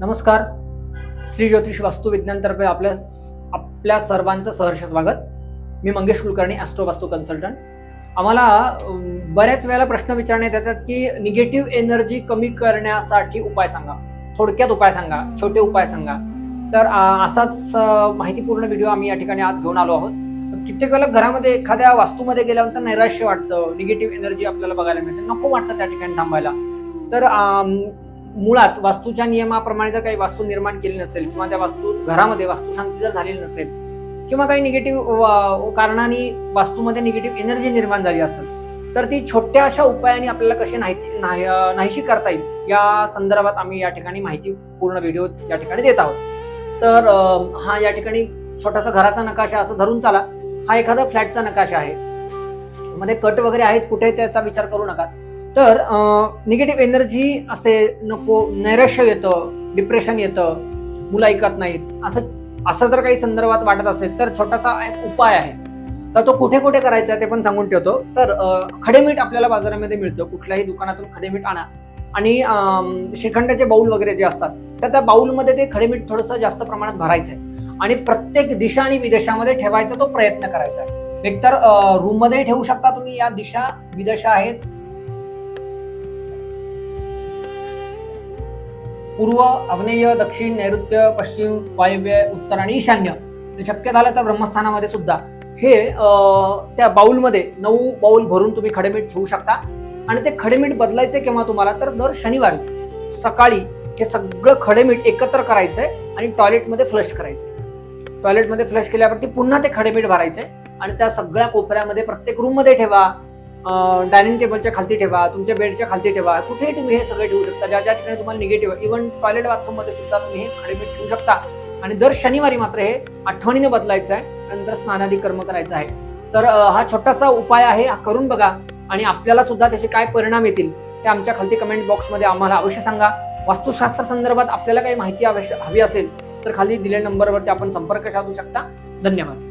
नमस्कार. श्री ज्योतिष वास्तुविज्ञानतर्फे आपल्या सर्वांचं सहर्ष स्वागत. मी मंगेश कुलकर्णी, ॲस्ट्रो वास्तू कन्सल्टंट. आम्हाला बऱ्याच वेळेला प्रश्न विचारण्यात येतात की निगेटिव्ह एनर्जी कमी करण्यासाठी उपाय सांगा, थोडक्यात उपाय सांगा, छोटे उपाय सांगा. तर असाच माहितीपूर्ण व्हिडिओ आम्ही या ठिकाणी आज घेऊन आलो आहोत. कित्येक वेळेला घरामध्ये एखाद्या वास्तूमध्ये गेल्यानंतर नैराश्य वाटतं, निगेटिव्ह एनर्जी आपल्याला बघायला मिळते, नको वाटतं त्या ठिकाणी थांबायला. तर मुळात वास्तूच्या नियमाप्रमाणे जर काही वास्तू निर्माण केली नसेल किंवा त्या घरामध्ये वास्तुशांती जर झालेली नसेल किंवा काही निगेटिव्ह कारणाने वास्तूमध्ये निगेटिव्ह एनर्जी निर्माण झाली असेल तर ती छोट्या अशा उपायांनी आपल्याला कशी नाहीशी करता येईल या संदर्भात आम्ही या ठिकाणी माहितीपूर्ण व्हिडिओ या ठिकाणी देत आहोत. तर हा या ठिकाणी छोटासा घराचा नकाशा असं धरून चाला. हा एखादा फ्लॅटचा नकाशा आहे, मध्ये कट वगैरे आहेत, कुठे त्याचा विचार करू नका. तर निगेटिव्ह एनर्जी असे नको, नैराश्य येतं, डिप्रेशन येतं, मुलं ऐकत नाहीत, असं जर काही संदर्भात वाटत असेल तर छोटासा एक उपाय आहे. तर तो कुठे कुठे करायचा ते पण सांगून ठेवतो. तर खडेमीठ आपल्याला बाजारामध्ये मिळतं, कुठल्याही दुकानातून खडेमीठ आणा आणि श्रीखंडाचे बाऊल वगैरे जे असतात तर त्या बाऊलमध्ये ते खडेमीठ थोडंसं जास्त प्रमाणात भरायचं आहे आणि प्रत्येक दिशा आणि विदेशामध्ये ठेवायचा तो प्रयत्न करायचा आहे. एकतर रूम मध्ये ठेवू शकता तुम्ही, या दिशा विदेशा आहेत, पूर्व, आग्नेय, दक्षिण, नैऋत्य, पश्चिम, वायव्य, उत्तर आणि ईशान्य. शक्य झालं तर ब्रह्मस्थानामध्ये सुद्धा हे त्या बाउलमध्ये 9 बाउल भरून तुम्ही खडेमीठ ठेवू शकता. आणि ते खडेमीठ बदलायचे केव्हा तुम्हाला, तर दर शनिवारी सकाळी हे सगळं खडेमीठ एकत्र करायचंय आणि टॉयलेटमध्ये फ्लश करायचंय. टॉयलेटमध्ये फ्लश केल्यावरती पुन्हा ते खडेमीठ भरायचंय आणि त्या सगळ्या कोपऱ्यामध्ये प्रत्येक रूम मध्ये ठेवा, डायनिंग टेबलच्या खालती ठेवा, तुमच्या बेडच्या खालती ठेवा, कुठेही तुम्ही हे सगळे ठेवू शकता. ज्या ज्या ठिकाणी तुम्हाला निगेटिव्ह, इव्हन टॉयलेट बाथरूम मध्ये सुद्धा तुम्ही हे खडेमीठ ठेवू शकता. आणि दर शनिवारी मात्र हे आठवणीने बदलायचं आहे, नंतर स्नानादी कर्म करायचं आहे. तर हा छोटासा उपाय आहे, हा करून बघा आणि आपल्याला सुद्धा त्याचे काय परिणाम येतील ते आमच्या खालती कमेंट बॉक्समध्ये आम्हाला अवश्य सांगा. वास्तुशास्त्र संदर्भात आपल्याला काही माहिती हवी असेल तर खाली दिलेल्या नंबरवरती आपण संपर्क साधू शकता. धन्यवाद.